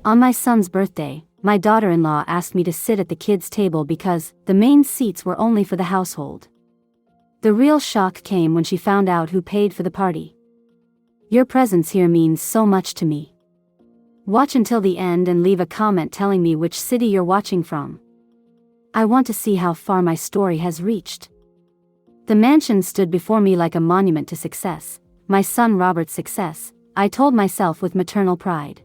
On my son's birthday, my daughter-in-law asked me to sit at the kids' table because the main seats were only for the household. The real shock came when she found out who paid for the party. Your presence here means so much to me. Watch until the end and leave a comment telling me which city you're watching from. I want to see how far my story has reached. The mansion stood before me like a monument to success, my son Robert's success, I told myself with maternal pride.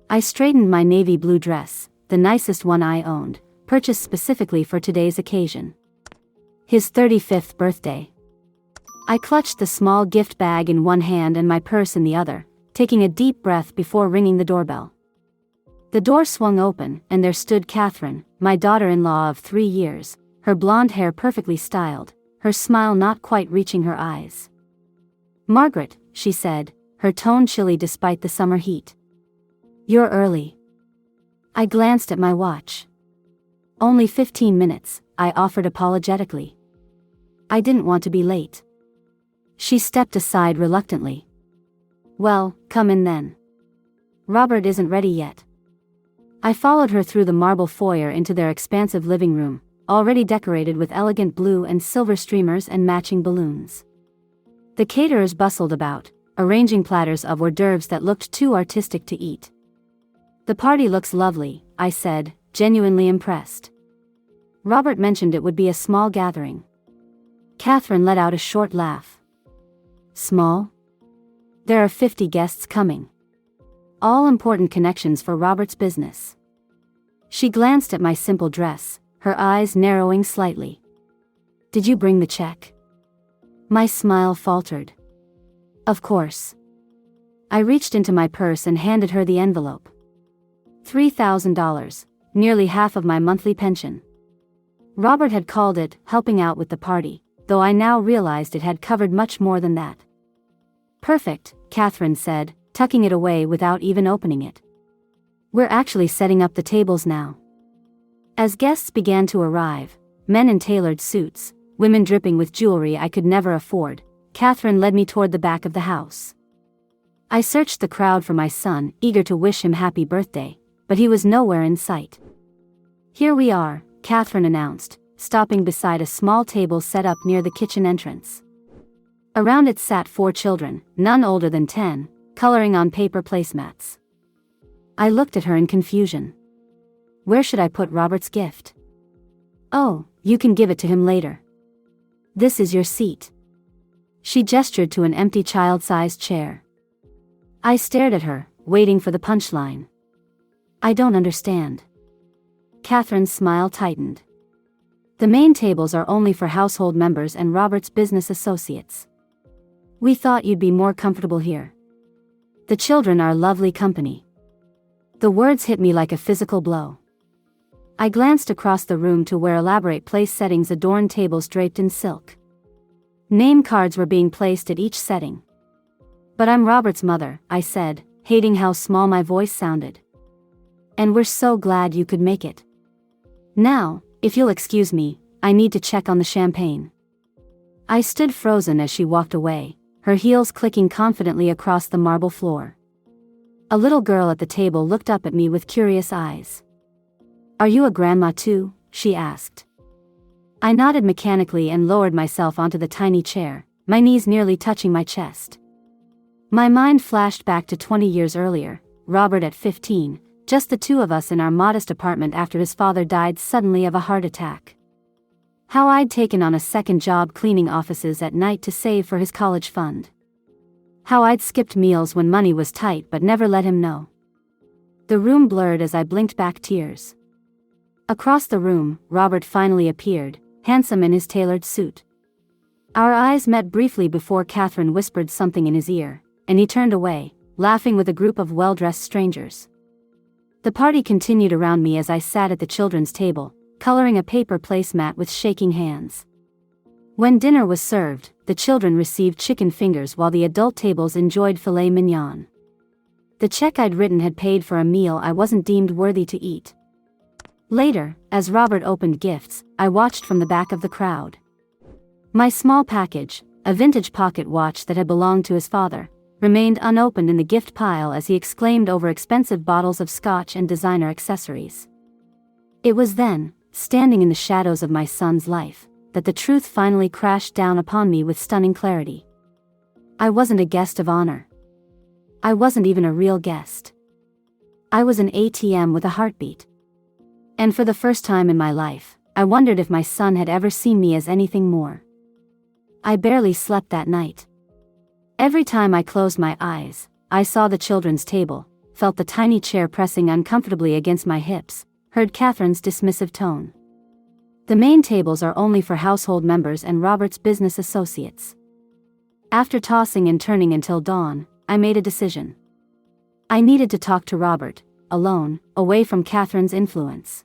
I straightened my navy blue dress, the nicest one I owned, purchased specifically for today's occasion. His 35th birthday. I clutched the small gift bag in one hand and my purse in the other, taking a deep breath before ringing the doorbell. The door swung open, and there stood Catherine, my daughter-in-law of 3 years, her blonde hair perfectly styled, her smile not quite reaching her eyes. "Margaret," she said, her tone chilly despite the summer heat. "You're early." I glanced at my watch. "Only 15 minutes, I offered apologetically. I didn't want to be late. She stepped aside reluctantly. "Well, come in then. Robert isn't ready yet." I followed her through the marble foyer into their expansive living room, already decorated with elegant blue and silver streamers and matching balloons. The caterers bustled about, arranging platters of hors d'oeuvres that looked too artistic to eat. "The party looks lovely," I said, genuinely impressed. Robert mentioned it would be a small gathering. Catherine let out a short laugh. "Small? There are 50 guests coming. All important connections for Robert's business." She glanced at my simple dress, her eyes narrowing slightly. "Did you bring the check?" My smile faltered. "Of course." I reached into my purse and handed her the envelope. $3,000, nearly half of my monthly pension. Robert had called it helping out with the party, though I now realized it had covered much more than that. "Perfect," Catherine said, tucking it away without even opening it. "We're actually setting up the tables now." As guests began to arrive, men in tailored suits, women dripping with jewelry I could never afford, Catherine led me toward the back of the house. I searched the crowd for my son, eager to wish him happy birthday, but he was nowhere in sight. "Here we are," Catherine announced, stopping beside a small table set up near the kitchen entrance. Around it sat 4 children, none older than 10, coloring on paper placemats. I looked at her in confusion. Where should I put Robert's gift? "Oh, you can give it to him later. This is your seat." She gestured to an empty child-sized chair. I stared at her, waiting for the punchline. "I don't understand." Catherine's smile tightened. "The main tables are only for household members and Robert's business associates. We thought you'd be more comfortable here. The children are lovely company." The words hit me like a physical blow. I glanced across the room to where elaborate place settings adorned tables draped in silk. Name cards were being placed at each setting. "But I'm Robert's mother," I said, hating how small my voice sounded. "And we're so glad you could make it. Now, if you'll excuse me, I need to check on the champagne." I stood frozen as she walked away, her heels clicking confidently across the marble floor. A little girl at the table looked up at me with curious eyes. "Are you a grandma too?" she asked. I nodded mechanically and lowered myself onto the tiny chair, my knees nearly touching my chest. My mind flashed back to 20 years earlier, Robert at 15, just the two of us in our modest apartment after his father died suddenly of a heart attack. How I'd taken on a second job cleaning offices at night to save for his college fund. How I'd skipped meals when money was tight but never let him know. The room blurred as I blinked back tears. Across the room, Robert finally appeared, handsome in his tailored suit. Our eyes met briefly before Catherine whispered something in his ear, and he turned away, laughing with a group of well-dressed strangers. The party continued around me as I sat at the children's table, coloring a paper placemat with shaking hands. When dinner was served, the children received chicken fingers while the adult tables enjoyed filet mignon. The check I'd written had paid for a meal I wasn't deemed worthy to eat. Later, as Robert opened gifts, I watched from the back of the crowd. My small package, a vintage pocket watch that had belonged to his father, remained unopened in the gift pile as he exclaimed over expensive bottles of scotch and designer accessories. It was then, standing in the shadows of my son's life, that the truth finally crashed down upon me with stunning clarity. I wasn't a guest of honor. I wasn't even a real guest. I was an ATM with a heartbeat. And for the first time in my life, I wondered if my son had ever seen me as anything more. I barely slept that night. Every time I closed my eyes, I saw the children's table, felt the tiny chair pressing uncomfortably against my hips, heard Catherine's dismissive tone. The main tables are only for household members and Robert's business associates. After tossing and turning until dawn, I made a decision. I needed to talk to Robert, alone, away from Catherine's influence.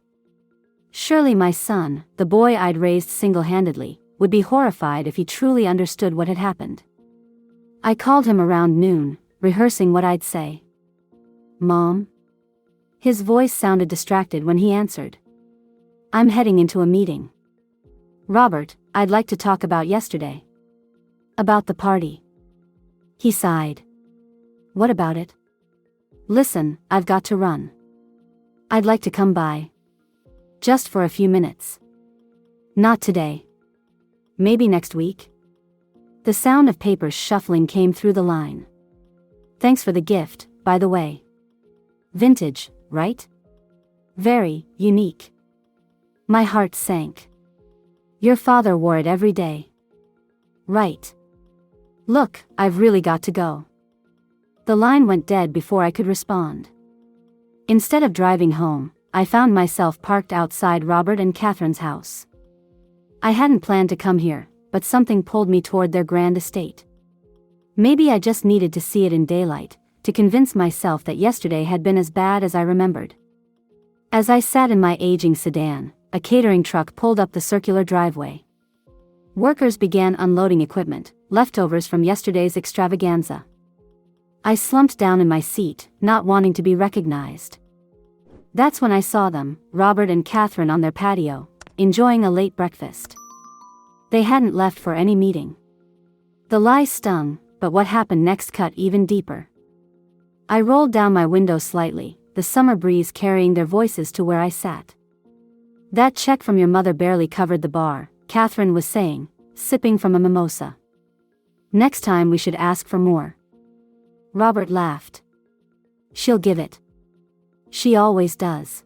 Surely my son, the boy I'd raised single-handedly, would be horrified if he truly understood what had happened. I called him around noon, rehearsing what I'd say. "Mom?" His voice sounded distracted when he answered. "I'm heading into a meeting. Robert, I'd like to talk about yesterday. About the party." He sighed. "What about it?" "Listen, I've got to run. I'd like to come by. Just for a few minutes." "Not today. Maybe next week?" The sound of papers shuffling came through the line. "Thanks for the gift, by the way. Vintage, right? Very unique." My heart sank. "Your father wore it every day." "Right. Look, I've really got to go." The line went dead before I could respond. Instead of driving home, I found myself parked outside Robert and Catherine's house. I hadn't planned to come here, but something pulled me toward their grand estate. Maybe I just needed to see it in daylight, to convince myself that yesterday had been as bad as I remembered. As I sat in my aging sedan, a catering truck pulled up the circular driveway. Workers began unloading equipment, leftovers from yesterday's extravaganza. I slumped down in my seat, not wanting to be recognized. That's when I saw them, Robert and Catherine on their patio, enjoying a late breakfast. They hadn't left for any meeting. The lie stung, but what happened next cut even deeper. I rolled down my window slightly, the summer breeze carrying their voices to where I sat. "That check from your mother barely covered the bar," Catherine was saying, sipping from a mimosa. "Next time we should ask for more." Robert laughed. "She'll give it. She always does.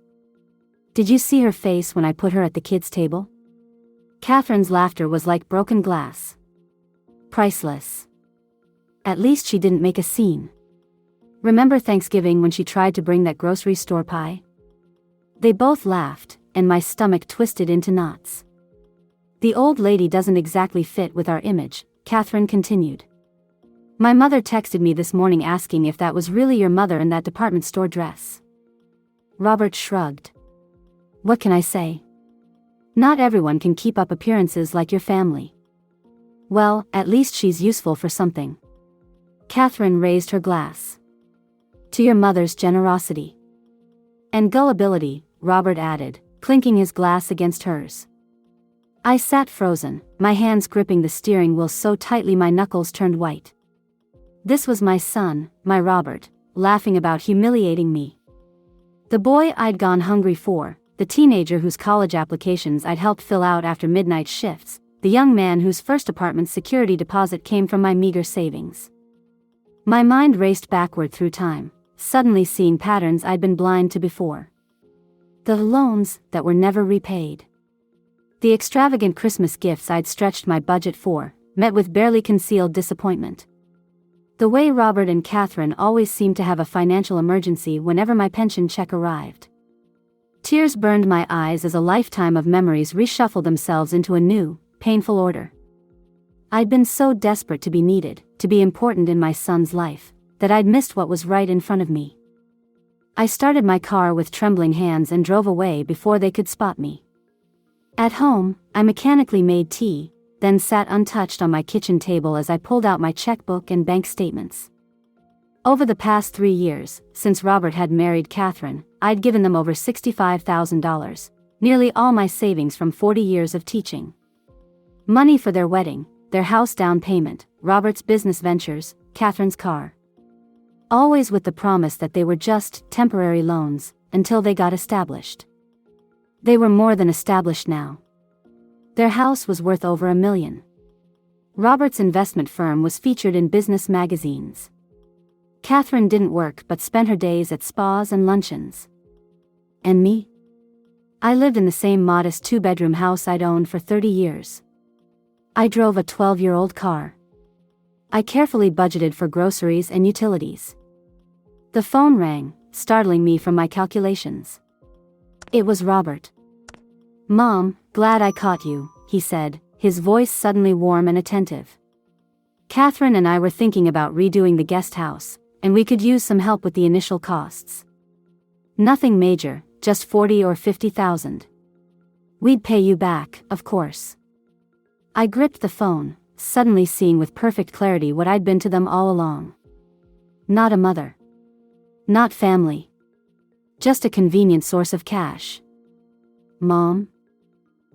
Did you see her face when I put her at the kids' table?" Catherine's laughter was like broken glass. Priceless. At least she didn't make a scene. "Remember Thanksgiving when she tried to bring that grocery store pie?" They both laughed, and my stomach twisted into knots. "The old lady doesn't exactly fit with our image," Catherine continued. "My mother texted me this morning asking if that was really your mother in that department store dress." Robert shrugged. "What can I say? Not everyone can keep up appearances like your family." "Well, at least she's useful for something." Catherine raised her glass. "To your mother's generosity." "And gullibility," Robert added, clinking his glass against hers. I sat frozen, my hands gripping the steering wheel so tightly my knuckles turned white. This was my son, my Robert, laughing about humiliating me. The boy I'd gone hungry for, the teenager whose college applications I'd helped fill out after midnight shifts, the young man whose first apartment security deposit came from my meager savings. My mind raced backward through time, suddenly seeing patterns I'd been blind to before. The loans that were never repaid. The extravagant Christmas gifts I'd stretched my budget for, met with barely concealed disappointment. The way Robert and Catherine always seemed to have a financial emergency whenever my pension check arrived. Tears burned my eyes as a lifetime of memories reshuffled themselves into a new, painful order. I'd been so desperate to be needed, to be important in my son's life, that I'd missed what was right in front of me. I started my car with trembling hands and drove away before they could spot me. At home, I mechanically made tea, then sat untouched on my kitchen table as I pulled out my checkbook and bank statements. Over the past 3 years, since Robert had married Catherine, I'd given them over $65,000, nearly all my savings from 40 years of teaching. Money for their wedding, their house down payment, Robert's business ventures, Catherine's car. Always with the promise that they were just temporary loans, until they got established. They were more than established now. Their house was worth over $1 million. Robert's investment firm was featured in business magazines. Catherine didn't work but spent her days at spas and luncheons. And me? I lived in the same modest 2-bedroom house I'd owned for 30 years. I drove a 12-year-old car. I carefully budgeted for groceries and utilities. The phone rang, startling me from my calculations. It was Robert. "Mom, glad I caught you," he said, his voice suddenly warm and attentive. "Catherine and I were thinking about redoing the guest house, and we could use some help with the initial costs. Nothing major, just $40,000 or $50,000. We'd pay you back, of course." I gripped the phone, suddenly seeing with perfect clarity what I'd been to them all along. Not a mother. Not family. Just a convenient source of cash. "Mom?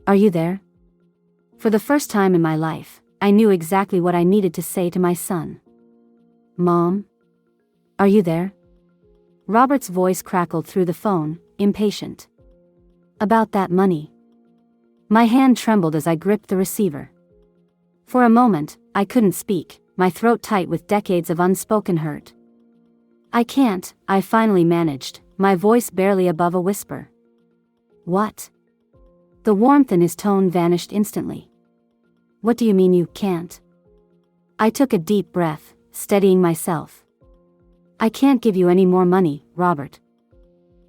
Are you there?" For the first time in my life, I knew exactly what I needed to say to my son. "Mom? Are you there?" Robert's voice crackled through the phone, impatient. "About that money." My hand trembled as I gripped the receiver. For a moment, I couldn't speak, my throat tight with decades of unspoken hurt. "I can't," I finally managed, my voice barely above a whisper. "What?" The warmth in his tone vanished instantly. "What do you mean you can't?" I took a deep breath, steadying myself. "I can't give you any more money, Robert."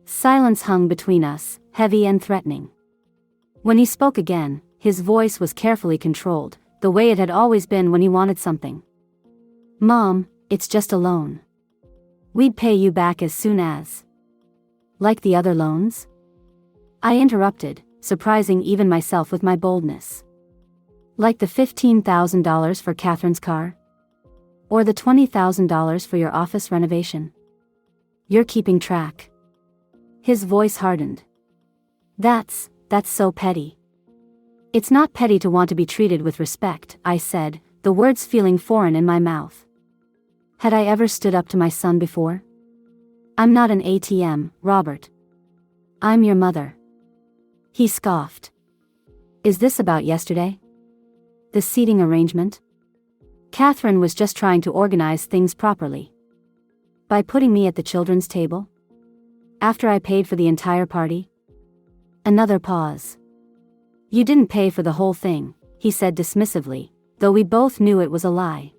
Silence hung between us, heavy and threatening. When he spoke again, his voice was carefully controlled, the way it had always been when he wanted something. "Mom, it's just a loan. We'd pay you back as soon as." "Like the other loans?" I interrupted, surprising even myself with my boldness. "Like the $15,000 for Catherine's car? Or the $20,000 for your office renovation? You're keeping track." His voice hardened. That's so petty." "It's not petty to want to be treated with respect," I said, the words feeling foreign in my mouth. Had I ever stood up to my son before? "I'm not an ATM, Robert. I'm your mother." He scoffed. "Is this about yesterday? The seating arrangement?" Catherine was just trying to organize things properly. By putting me at the children's table? After I paid for the entire party? Another pause. "You didn't pay for the whole thing," he said dismissively, though we both knew it was a lie.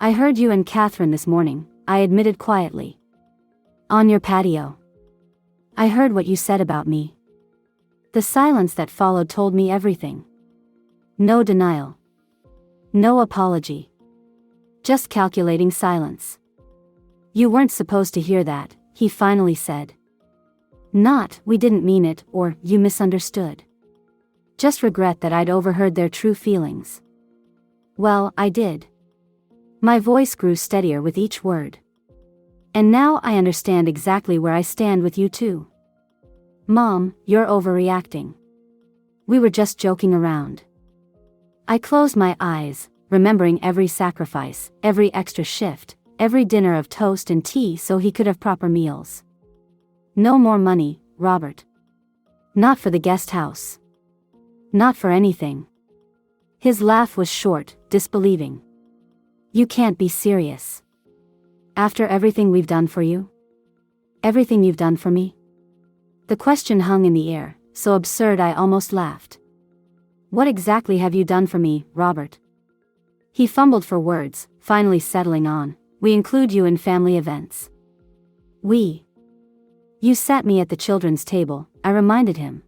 "I heard you and Catherine this morning," I admitted quietly. "On your patio. I heard what you said about me." The silence that followed told me everything. No denial. No apology. Just calculating silence. "You weren't supposed to hear that," he finally said. Not, "We didn't mean it," or "You misunderstood." Just regret that I'd overheard their true feelings. Well, I did. My voice grew steadier with each word. "And now I understand exactly where I stand with you too. Mom, you're overreacting. We were just joking around." I closed my eyes, remembering every sacrifice, every extra shift, every dinner of toast and tea so he could have proper meals. "No more money, Robert. Not for the guest house. Not for anything." His laugh was short, disbelieving. "You can't be serious. After everything we've done for you? Everything you've done for me?" The question hung in the air, so absurd I almost laughed. "What exactly have you done for me, Robert?" He fumbled for words, finally settling on, "We include you in family events." "We?" "You sat me at the children's table," I reminded him.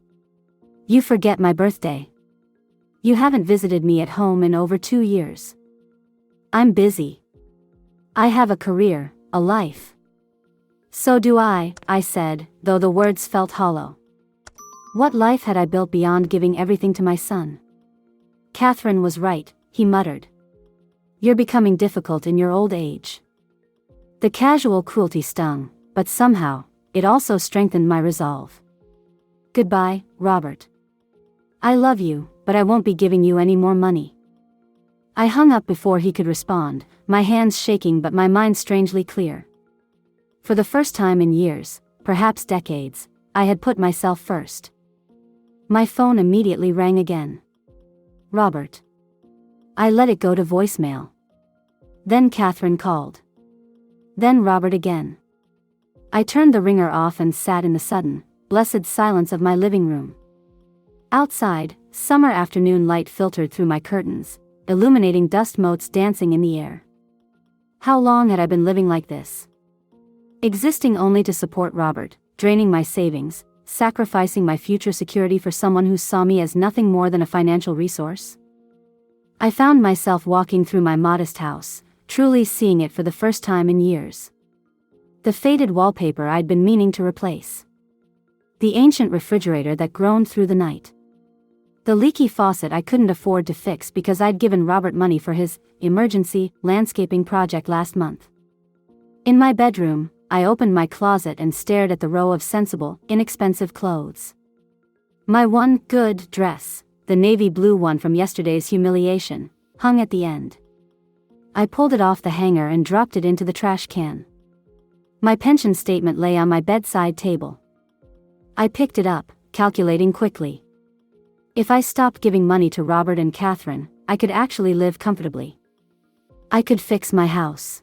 "You forget my birthday. You haven't visited me at home in over 2 years. I'm busy. I have a career, a life." "So do I," I said, though the words felt hollow. What life had I built beyond giving everything to my son? "Catherine was right," he muttered. "You're becoming difficult in your old age." The casual cruelty stung, but somehow, it also strengthened my resolve. "Goodbye, Robert. I love you, but I won't be giving you any more money." I hung up before he could respond, my hands shaking but my mind strangely clear. For the first time in years, perhaps decades, I had put myself first. My phone immediately rang again. Robert. I let it go to voicemail. Then Catherine called. Then Robert again. I turned the ringer off and sat in the sudden, blessed silence of my living room. Outside, summer afternoon light filtered through my curtains, illuminating dust motes dancing in the air. How long had I been living like this? Existing only to support Robert, draining my savings, sacrificing my future security for someone who saw me as nothing more than a financial resource? I found myself walking through my modest house, truly seeing it for the first time in years. The faded wallpaper I'd been meaning to replace. The ancient refrigerator that groaned through the night. The leaky faucet I couldn't afford to fix because I'd given Robert money for his emergency landscaping project last month. In my bedroom, I opened my closet and stared at the row of sensible, inexpensive clothes. My one good dress, the navy blue one from yesterday's humiliation, hung at the end. I pulled it off the hanger and dropped it into the trash can. My pension statement lay on my bedside table. I picked it up, calculating quickly. If I stopped giving money to Robert and Catherine, I could actually live comfortably. I could fix my house.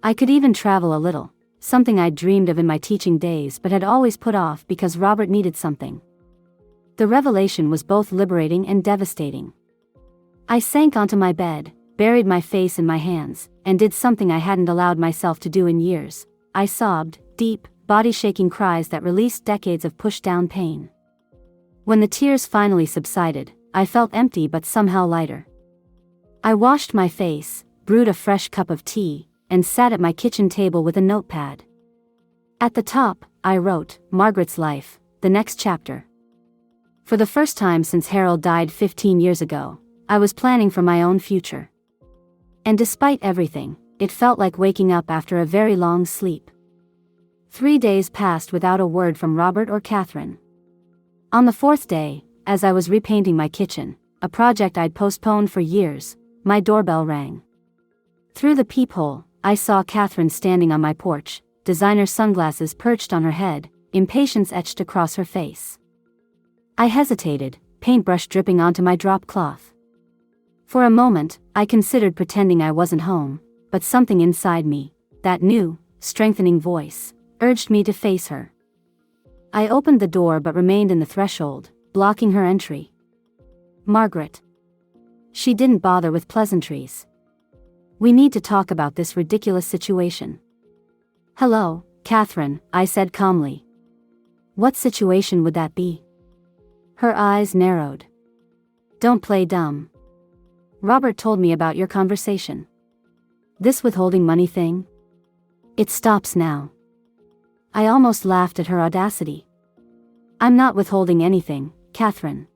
I could even travel a little, something I'd dreamed of in my teaching days but had always put off because Robert needed something. The revelation was both liberating and devastating. I sank onto my bed, buried my face in my hands, and did something I hadn't allowed myself to do in years. I sobbed, deep, body-shaking cries that released decades of pushed-down pain. When the tears finally subsided, I felt empty but somehow lighter. I washed my face, brewed a fresh cup of tea, and sat at my kitchen table with a notepad. At the top, I wrote, Margaret's life, the next chapter. For the first time since Harold died 15 years ago, I was planning for my own future. And despite everything, it felt like waking up after a very long sleep. 3 days passed without a word from Robert or Catherine. On the fourth day, as I was repainting my kitchen, a project I'd postponed for years, my doorbell rang. Through the peephole, I saw Catherine standing on my porch, designer sunglasses perched on her head, impatience etched across her face. I hesitated, paintbrush dripping onto my drop cloth. For a moment, I considered pretending I wasn't home, but something inside me, that new, strengthening voice, urged me to face her. I opened the door but remained in the threshold, blocking her entry. Margaret. She didn't bother with pleasantries. We need to talk about this ridiculous situation. Hello, Catherine, I said calmly. What situation would that be? Her eyes narrowed. Don't play dumb. Robert told me about your conversation. This withholding money thing? It stops now. I almost laughed at her audacity. I'm not withholding anything, Catherine.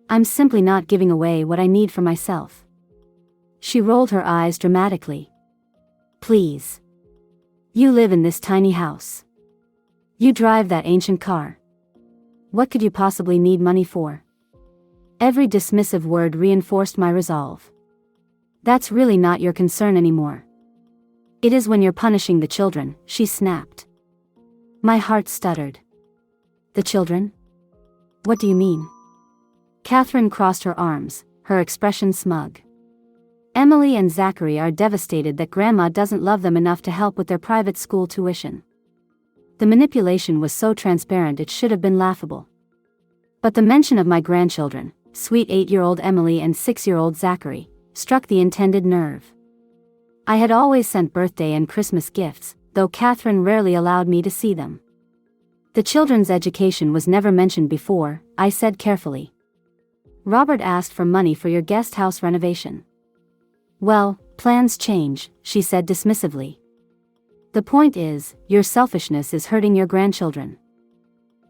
I'm simply not giving away what I need for myself. She rolled her eyes dramatically. Please. You live in this tiny house. You drive that ancient car. What could you possibly need money for? Every dismissive word reinforced my resolve. That's really not your concern anymore. It is when you're punishing the children, she snapped. My heart stuttered. The children? What do you mean? Catherine crossed her arms, her expression smug. Emily and Zachary are devastated that Grandma doesn't love them enough to help with their private school tuition. The manipulation was so transparent it should have been laughable. But the mention of my grandchildren, sweet 8-year-old Emily and 6-year-old Zachary, struck the intended nerve. I had always sent birthday and Christmas gifts, though Catherine rarely allowed me to see them. The children's education was never mentioned before, I said carefully. Robert asked for money for your guest house renovation. Well, plans change, she said dismissively. The point is, your selfishness is hurting your grandchildren.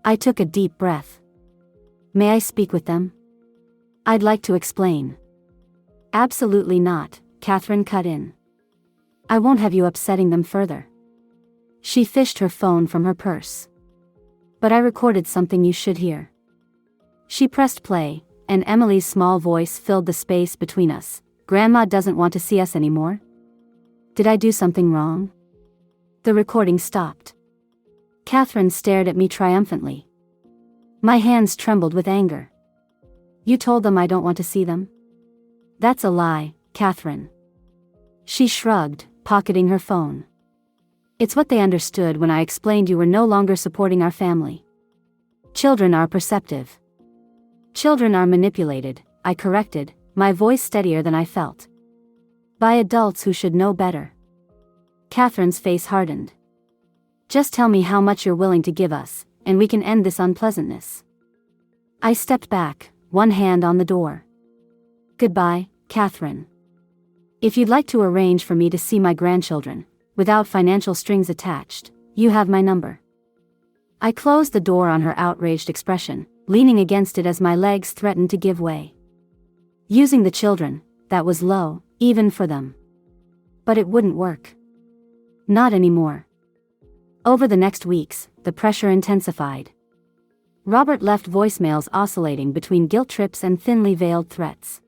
I took a deep breath. May I speak with them? I'd like to explain. Absolutely not, Catherine cut in. I won't have you upsetting them further. She fished her phone from her purse. But I recorded something you should hear. She pressed play, and Emily's small voice filled the space between us. Grandma doesn't want to see us anymore? Did I do something wrong? The recording stopped. Catherine stared at me triumphantly. My hands trembled with anger. You told them I don't want to see them? That's a lie, Catherine. She shrugged, pocketing her phone. It's what they understood when I explained you were no longer supporting our family. Children are perceptive. Children are manipulated, I corrected, my voice steadier than I felt. By adults who should know better. Catherine's face hardened. Just tell me how much you're willing to give us, and we can end this unpleasantness. I stepped back, one hand on the door. Goodbye, Catherine. If you'd like to arrange for me to see my grandchildren, without financial strings attached, you have my number. I closed the door on her outraged expression, leaning against it as my legs threatened to give way. Using the children, that was low, even for them. But it wouldn't work. Not anymore. Over the next weeks, the pressure intensified. Robert left voicemails oscillating between guilt trips and thinly veiled threats.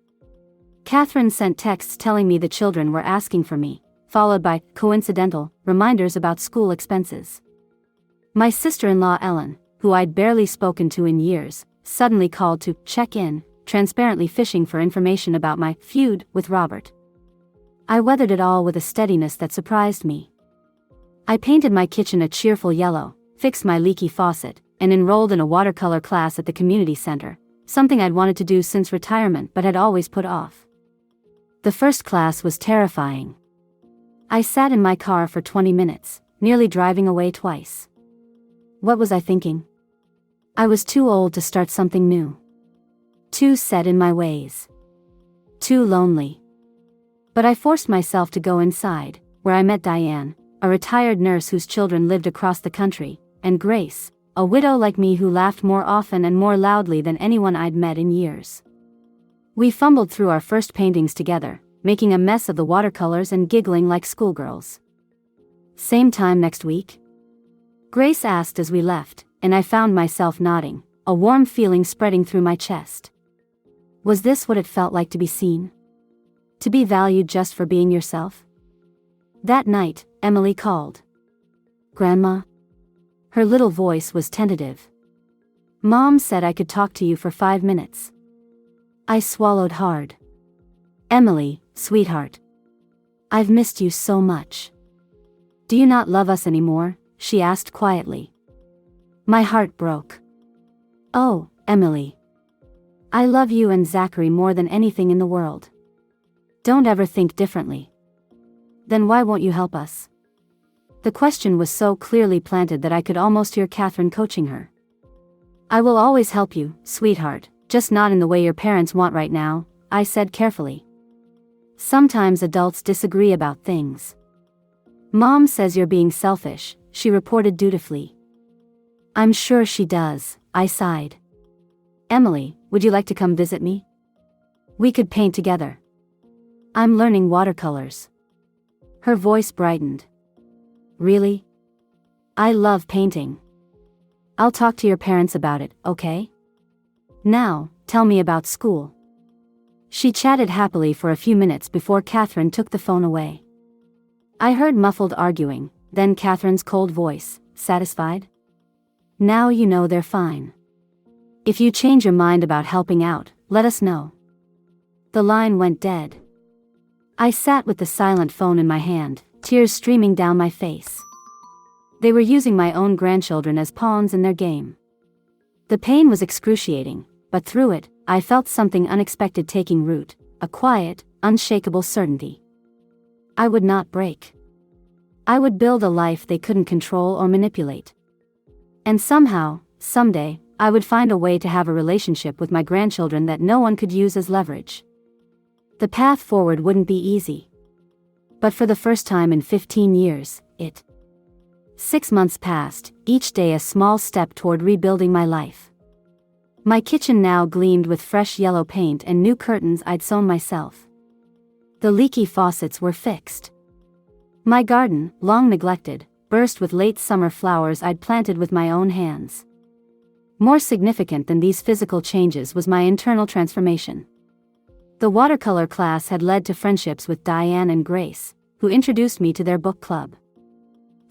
Catherine sent texts telling me the children were asking for me, followed by coincidental reminders about school expenses. My sister-in-law Ellen, who I'd barely spoken to in years, suddenly called to check in, transparently fishing for information about my feud with Robert. I weathered it all with a steadiness that surprised me. I painted my kitchen a cheerful yellow, fixed my leaky faucet, and enrolled in a watercolor class at the community center, something I'd wanted to do since retirement but had always put off. The first class was terrifying. I sat in my car for 20 minutes, nearly driving away twice. What was I thinking? I was too old to start something new. Too set in my ways. Too lonely. But I forced myself to go inside, where I met Diane, a retired nurse whose children lived across the country, and Grace, a widow like me who laughed more often and more loudly than anyone I'd met in years. We fumbled through our first paintings together, making a mess of the watercolors and giggling like schoolgirls. Same time next week? Grace asked as we left, and I found myself nodding, a warm feeling spreading through my chest. Was this what it felt like to be seen? To be valued just for being yourself? That night, Emily called. Grandma? Her little voice was tentative. Mom said I could talk to you for 5 minutes. I swallowed hard. Emily, sweetheart. I've missed you so much. Do you not love us anymore? She asked quietly. My heart broke. Oh, Emily. I love you and Zachary more than anything in the world. Don't ever think differently. Then why won't you help us? The question was so clearly planted that I could almost hear Catherine coaching her. I will always help you, sweetheart, just not in the way your parents want right now, I said carefully. Sometimes adults disagree about things. Mom says you're being selfish, she reported dutifully. I'm sure she does, I sighed. Emily, would you like to come visit me? We could paint together. I'm learning watercolors. Her voice brightened. Really? I love painting. I'll talk to your parents about it, okay? Now, tell me about school. She chatted happily for a few minutes before Catherine took the phone away. I heard muffled arguing, then Catherine's cold voice, satisfied? Now you know they're fine. If you change your mind about helping out, let us know. The line went dead. I sat with the silent phone in my hand, tears streaming down my face. They were using my own grandchildren as pawns in their game. The pain was excruciating, but through it, I felt something unexpected taking root, a quiet, unshakable certainty. I would not break. I would build a life they couldn't control or manipulate. And somehow, someday, I would find a way to have a relationship with my grandchildren that no one could use as leverage. The path forward wouldn't be easy. But for the first time in 15 years, it. 6 months passed, each day a small step toward rebuilding my life. My kitchen now gleamed with fresh yellow paint and new curtains I'd sewn myself. The leaky faucets were fixed. My garden, long neglected, burst with late summer flowers I'd planted with my own hands. More significant than these physical changes was my internal transformation. The watercolor class had led to friendships with Diane and Grace, who introduced me to their book club.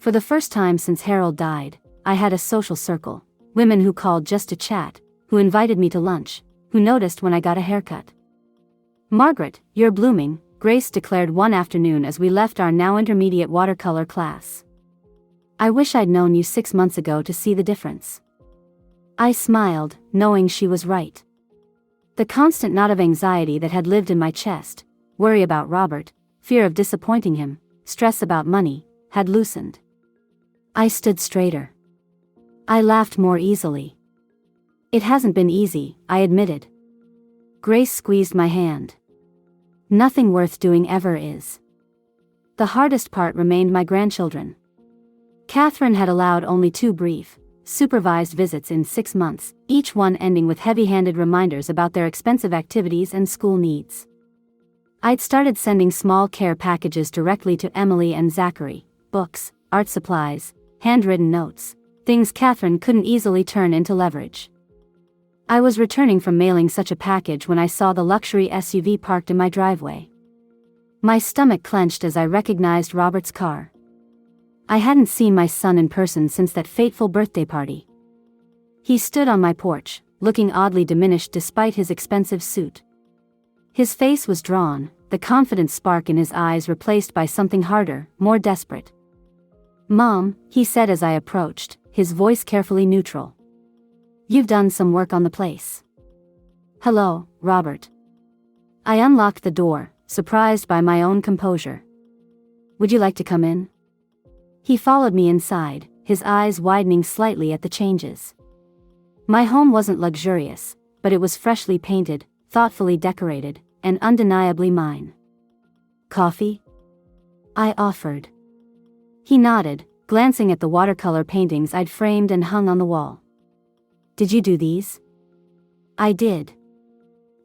For the first time since Harold died, I had a social circle. Women who called just to chat, who invited me to lunch, who noticed when I got a haircut. "Margaret, you're blooming," Grace declared one afternoon as we left our now intermediate watercolor class. "I wish I'd known you 6 months ago to see the difference." I smiled, knowing she was right. The constant knot of anxiety that had lived in my chest, worry about Robert, fear of disappointing him, stress about money, had loosened. I stood straighter. I laughed more easily. "It hasn't been easy," I admitted. Grace squeezed my hand. "Nothing worth doing ever is. The hardest part remained my grandchildren." Catherine had allowed only 2 brief, supervised visits in 6 months, each one ending with heavy-handed reminders about their expensive activities and school needs. I'd started sending small care packages directly to Emily and Zachary: books, art supplies, handwritten notes, things Catherine couldn't easily turn into leverage. I was returning from mailing such a package when I saw the luxury SUV parked in my driveway. My stomach clenched as I recognized Robert's car. I hadn't seen my son in person since that fateful birthday party. He stood on my porch, looking oddly diminished despite his expensive suit. His face was drawn, the confident spark in his eyes replaced by something harder, more desperate. "Mom," he said as I approached, his voice carefully neutral. "You've done some work on the place." "Hello, Robert." I unlocked the door, surprised by my own composure. "Would you like to come in?" He followed me inside, his eyes widening slightly at the changes. My home wasn't luxurious, but it was freshly painted, thoughtfully decorated, and undeniably mine. "Coffee?" I offered. He nodded, glancing at the watercolor paintings I'd framed and hung on the wall. "Did you do these?" "I did.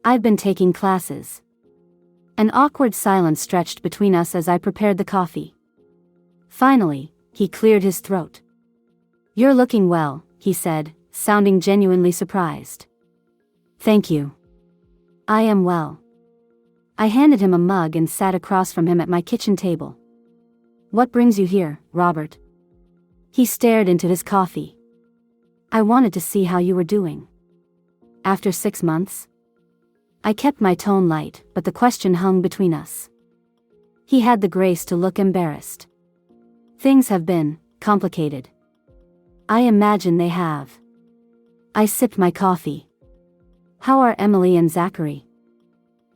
I've been taking classes." An awkward silence stretched between us as I prepared the coffee. Finally, he cleared his throat. "You're looking well," he said, sounding genuinely surprised. "Thank you. I am well." I handed him a mug and sat across from him at my kitchen table. "What brings you here, Robert?" He stared into his coffee. "I wanted to see how you were doing." "After 6 months?" I kept my tone light, but the question hung between us. He had the grace to look embarrassed. "Things have been complicated." "I imagine they have." I sipped my coffee. "How are Emily and Zachary?"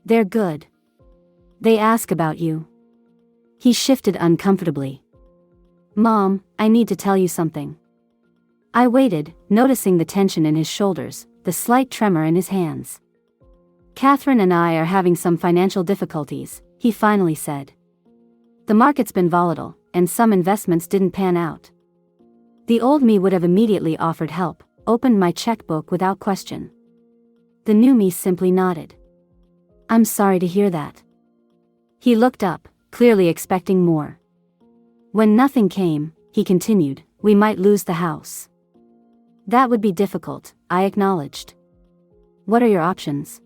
"They're good. They ask about you." He shifted uncomfortably. "Mom, I need to tell you something." I waited, noticing the tension in his shoulders, the slight tremor in his hands. "Catherine and I are having some financial difficulties," he finally said. "The market's been volatile, and some investments didn't pan out." The old me would have immediately offered help, opened my checkbook without question. The new me simply nodded. "I'm sorry to hear that." He looked up, clearly expecting more. "When nothing came," he continued, "we might lose the house." "That would be difficult," I acknowledged. "What are your options?"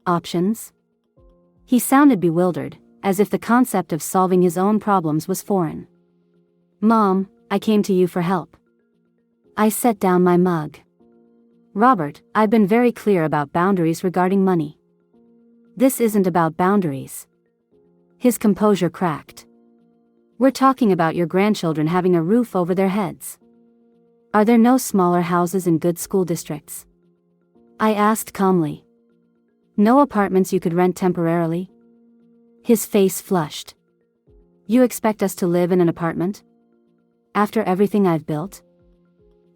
"Options?" He sounded bewildered, as if the concept of solving his own problems was foreign. "Mom, I came to you for help." I set down my mug. "Robert, I've been very clear about boundaries regarding money." "This isn't about boundaries." His composure cracked. "We're talking about your grandchildren having a roof over their heads. Are there no smaller houses in good school districts?" I asked calmly. "No apartments you could rent temporarily?" His face flushed. "You expect us to live in an apartment? After everything I've built?"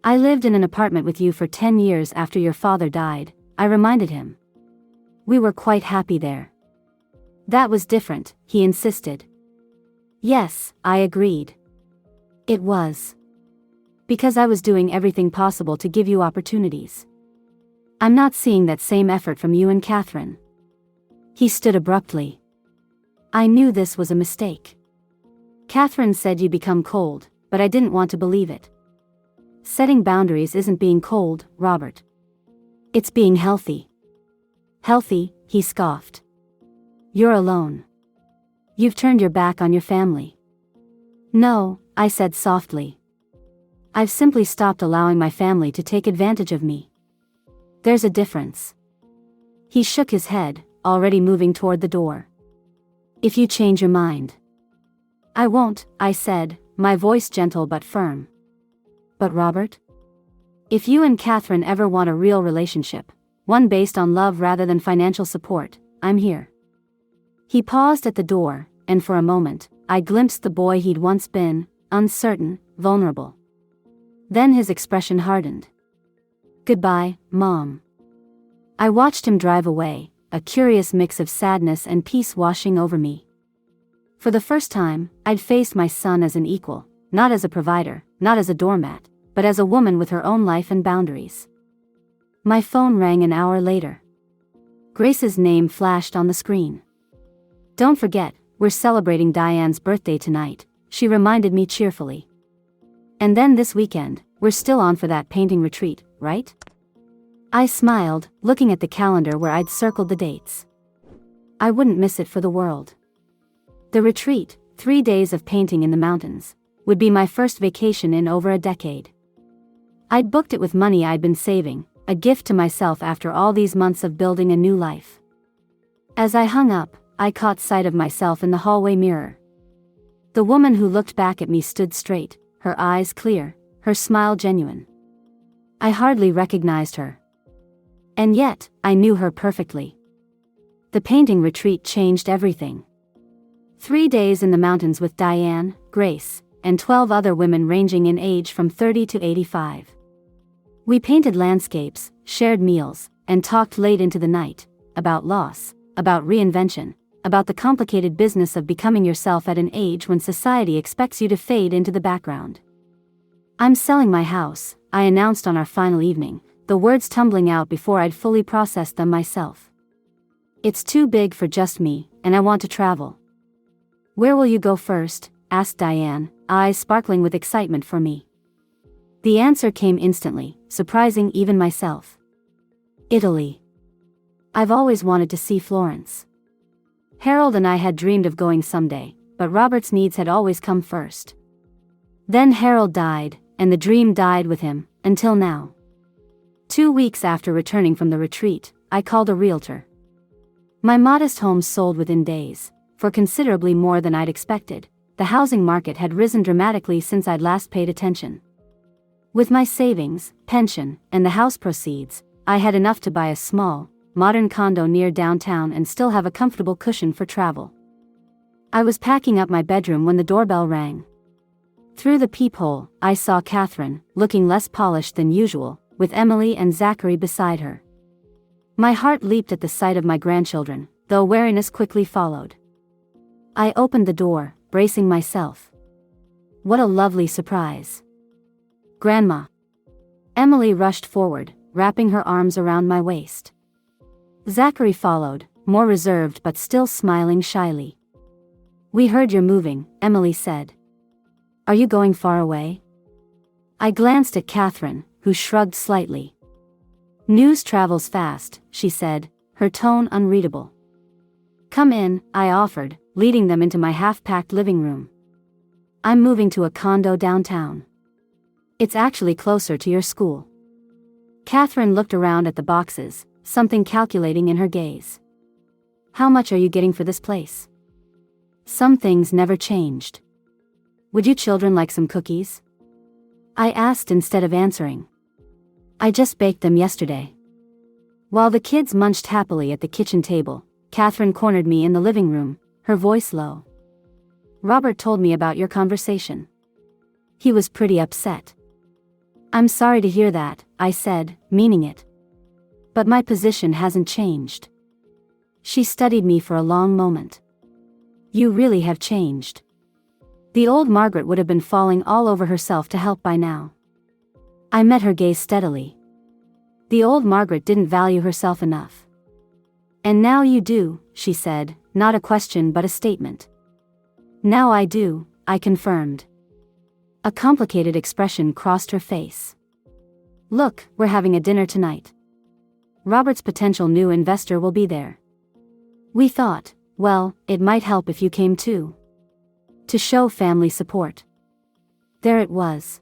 "I lived in an apartment with you for 10 years after your father died," I reminded him. "We were quite happy there." "That was different," he insisted. "Yes," I agreed. "It was. Because I was doing everything possible to give you opportunities. I'm not seeing that same effort from you and Catherine." He stood abruptly. I knew this was a mistake. "Catherine said you become cold, but I didn't want to believe it." "Setting boundaries isn't being cold, Robert. It's being healthy." "Healthy," he scoffed. "You're alone. You've turned your back on your family." "No," I said softly. I've simply stopped allowing my family to take advantage of me. There's a difference. He shook his head, already moving toward the door. If you change your mind. I won't, I said, my voice gentle but firm. But Robert? If you and Catherine ever want a real relationship, one based on love rather than financial support, I'm here. He paused at the door, and for a moment, I glimpsed the boy he'd once been, uncertain, vulnerable. Then his expression hardened. Goodbye, Mom. I watched him drive away, a curious mix of sadness and peace washing over me. For the first time, I'd faced my son as an equal, not as a provider, not as a doormat, but as a woman with her own life and boundaries. My phone rang an hour later. Grace's name flashed on the screen. Don't forget, we're celebrating Diane's birthday tonight, she reminded me cheerfully. And then this weekend, we're still on for that painting retreat, right? I smiled, looking at the calendar where I'd circled the dates. I wouldn't miss it for the world. The retreat, 3 days of painting in the mountains, would be my first vacation in over a decade. I'd booked it with money I'd been saving, a gift to myself after all these months of building a new life. As I hung up, I caught sight of myself in the hallway mirror. The woman who looked back at me stood straight, her eyes clear, her smile genuine. I hardly recognized her. And yet, I knew her perfectly. The painting retreat changed everything. 3 days in the mountains with Diane, Grace, and 12 other women ranging in age from 30 to 85. We painted landscapes, shared meals, and talked late into the night, about loss, about reinvention, about the complicated business of becoming yourself at an age when society expects you to fade into the background. I'm selling my house, I announced on our final evening, the words tumbling out before I'd fully processed them myself. It's too big for just me, and I want to travel. Where will you go first? Asked Diane, eyes sparkling with excitement for me. The answer came instantly, surprising even myself. Italy. I've always wanted to see Florence. Harold and I had dreamed of going someday, but Robert's needs had always come first. Then Harold died, and the dream died with him, until now. 2 weeks after returning from the retreat, I called a realtor. My modest home sold within days, for considerably more than I'd expected. The housing market had risen dramatically since I'd last paid attention. With my savings, pension, and the house proceeds, I had enough to buy a small, modern condo near downtown and still have a comfortable cushion for travel. I was packing up my bedroom when the doorbell rang. Through the peephole, I saw Catherine, looking less polished than usual, with Emily and Zachary beside her. My heart leaped at the sight of my grandchildren, though wariness quickly followed. I opened the door, bracing myself. What a lovely surprise. Grandma. Emily rushed forward, wrapping her arms around my waist. Zachary followed, more reserved but still smiling shyly. We heard you're moving, Emily said. Are you going far away? I glanced at Catherine, who shrugged slightly. News travels fast, she said, her tone unreadable. Come in, I offered, leading them into my half-packed living room. I'm moving to a condo downtown. It's actually closer to your school. Catherine looked around at the boxes, something calculating in her gaze. How much are you getting for this place? Some things never changed. Would you children like some cookies? I asked instead of answering. I just baked them yesterday. While the kids munched happily at the kitchen table, Catherine cornered me in the living room, her voice low. Robert told me about your conversation. He was pretty upset. I'm sorry to hear that, I said, meaning it. But my position hasn't changed. She studied me for a long moment. You really have changed. The old Margaret would have been falling all over herself to help by now. I met her gaze steadily. The old Margaret didn't value herself enough. And now you do, she said, not a question but a statement. Now I do, I confirmed. A complicated expression crossed her face. Look, we're having a dinner tonight. Robert's potential new investor will be there. We thought, well, it might help if you came too. To show family support. There it was.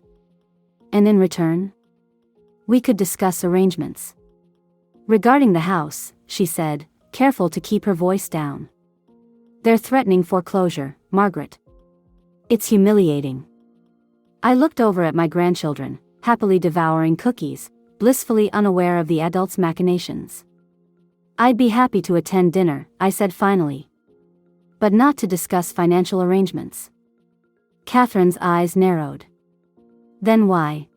And in return? We could discuss arrangements. Regarding the house, she said, careful to keep her voice down. They're threatening foreclosure, Margaret. It's humiliating. I looked over at my grandchildren, happily devouring cookies, blissfully unaware of the adults' machinations. I'd be happy to attend dinner, I said finally. But not to discuss financial arrangements. Catherine's eyes narrowed. Then why?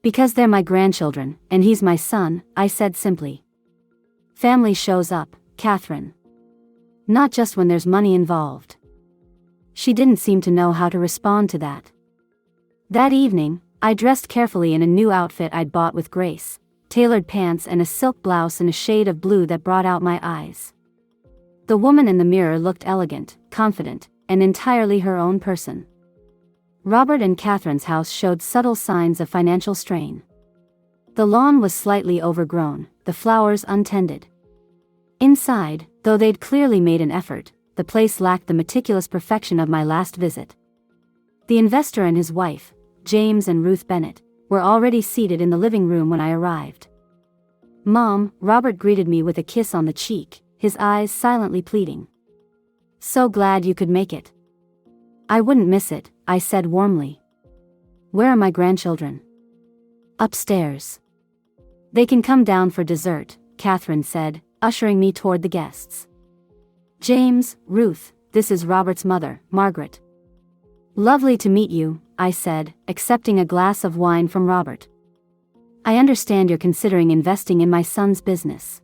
Because they're my grandchildren, and he's my son, I said simply. Family shows up, Catherine. Not just when there's money involved. She didn't seem to know how to respond to that. That evening, I dressed carefully in a new outfit I'd bought with Grace, tailored pants and a silk blouse in a shade of blue that brought out my eyes. The woman in the mirror looked elegant, confident, and entirely her own person. Robert and Catherine's house showed subtle signs of financial strain. The lawn was slightly overgrown, the flowers untended. Inside, though they'd clearly made an effort, the place lacked the meticulous perfection of my last visit. The investor and his wife, James and Ruth Bennett, were already seated in the living room when I arrived. Mom, Robert greeted me with a kiss on the cheek, his eyes silently pleading. So glad you could make it. I wouldn't miss it, I said warmly. Where are my grandchildren? Upstairs. They can come down for dessert, Catherine said, ushering me toward the guests. James, Ruth, this is Robert's mother, Margaret. Lovely to meet you, I said, accepting a glass of wine from Robert. I understand you're considering investing in my son's business.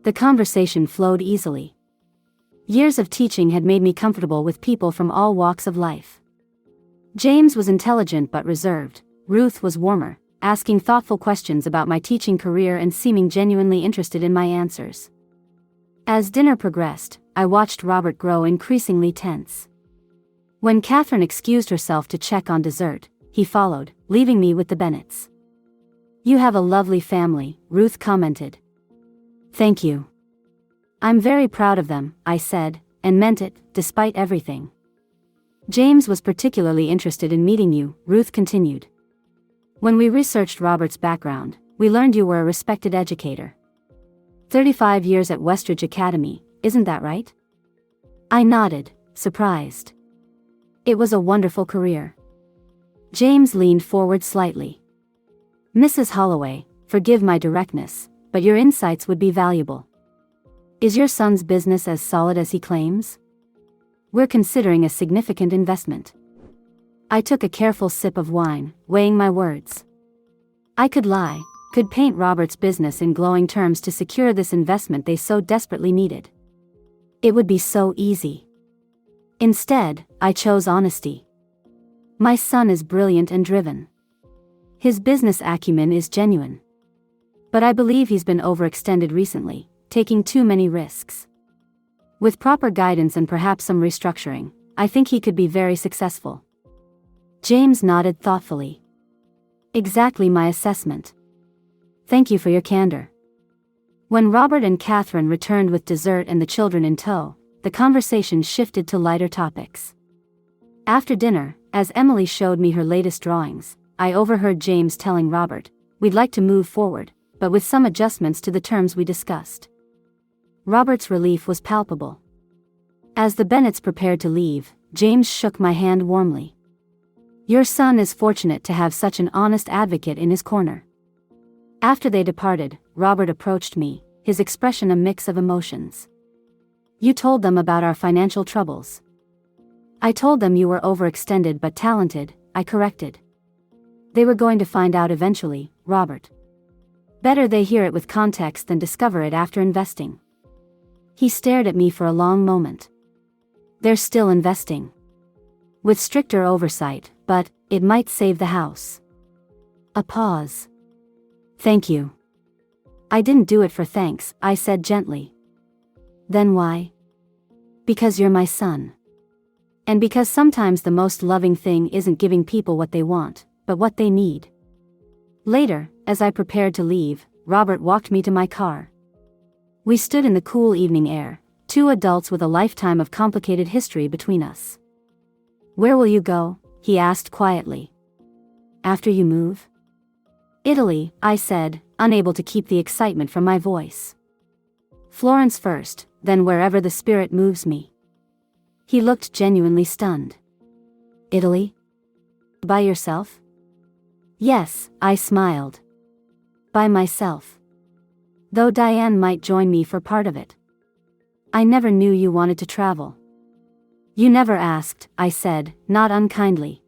The conversation flowed easily. Years of teaching had made me comfortable with people from all walks of life. James was intelligent but reserved. Ruth was warmer, asking thoughtful questions about my teaching career and seeming genuinely interested in my answers. As dinner progressed, I watched Robert grow increasingly tense. When Catherine excused herself to check on dessert, he followed, leaving me with the Bennetts. You have a lovely family, Ruth commented. Thank you. I'm very proud of them, I said, and meant it, despite everything. James was particularly interested in meeting you, Ruth continued. When we researched Robert's background, we learned you were a respected educator. 35 years at Westridge Academy, isn't that right? I nodded, surprised. It was a wonderful career. James leaned forward slightly. Mrs. Holloway, forgive my directness, but your insights would be valuable. Is your son's business as solid as he claims? We're considering a significant investment. I took a careful sip of wine, weighing my words. I could lie, could paint Robert's business in glowing terms to secure this investment they so desperately needed. It would be so easy. Instead, I chose honesty. My son is brilliant and driven. His business acumen is genuine. But I believe he's been overextended recently, taking too many risks. With proper guidance and perhaps some restructuring, I think he could be very successful. James nodded thoughtfully. Exactly my assessment. Thank you for your candor. When Robert and Catherine returned with dessert and the children in tow, the conversation shifted to lighter topics. After dinner, as Emily showed me her latest drawings, I overheard James telling Robert, we'd like to move forward, but with some adjustments to the terms we discussed. Robert's relief was palpable. As the Bennetts prepared to leave, James shook my hand warmly. Your son is fortunate to have such an honest advocate in his corner. After they departed, Robert approached me, his expression a mix of emotions. You told them about our financial troubles. I told them you were overextended but talented, I corrected. They were going to find out eventually, Robert. Better they hear it with context than discover it after investing. He stared at me for a long moment. They're still investing. With stricter oversight, but it might save the house. A pause. Thank you. I didn't do it for thanks, I said gently. Then why? Because you're my son. And because sometimes the most loving thing isn't giving people what they want, but what they need. Later, as I prepared to leave, Robert walked me to my car. We stood in the cool evening air, two adults with a lifetime of complicated history between us. Where will you go? he asked quietly. After you move? Italy, I said, unable to keep the excitement from my voice. Florence first, then wherever the spirit moves me. He looked genuinely stunned. Italy? By yourself? Yes, I smiled. By myself. Though Diane might join me for part of it. I never knew you wanted to travel. You never asked, I said, not unkindly.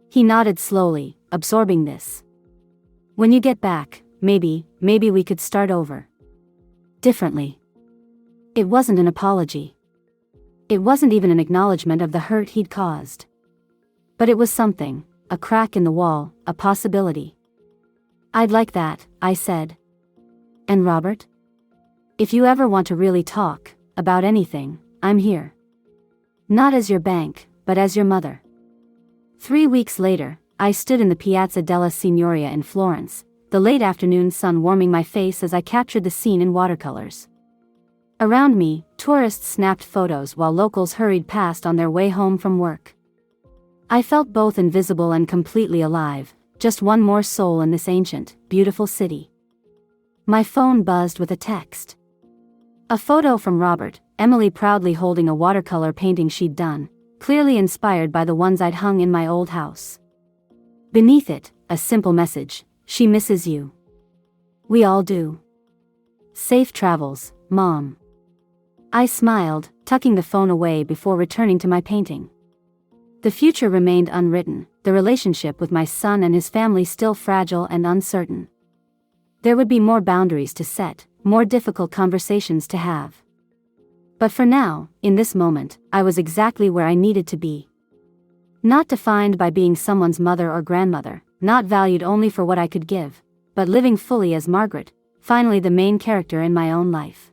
He nodded slowly, absorbing this. When you get back, maybe we could start over. Differently. It wasn't an apology. It wasn't even an acknowledgement of the hurt he'd caused. But it was something, a crack in the wall, a possibility. I'd like that, I said. And Robert? If you ever want to really talk about anything, I'm here. Not as your bank, but as your mother. 3 weeks later, I stood in the Piazza della Signoria in Florence, the late afternoon sun warming my face as I captured the scene in watercolors. Around me, tourists snapped photos while locals hurried past on their way home from work. I felt both invisible and completely alive, just one more soul in this ancient, beautiful city. My phone buzzed with a text. A photo from Robert, Emily proudly holding a watercolor painting she'd done, clearly inspired by the ones I'd hung in my old house. Beneath it, a simple message: she misses you. We all do. Safe travels, Mom. I smiled, tucking the phone away before returning to my painting. The future remained unwritten, the relationship with my son and his family still fragile and uncertain. There would be more boundaries to set, more difficult conversations to have. But for now, in this moment, I was exactly where I needed to be. Not defined by being someone's mother or grandmother, not valued only for what I could give, but living fully as Margaret, finally the main character in my own life.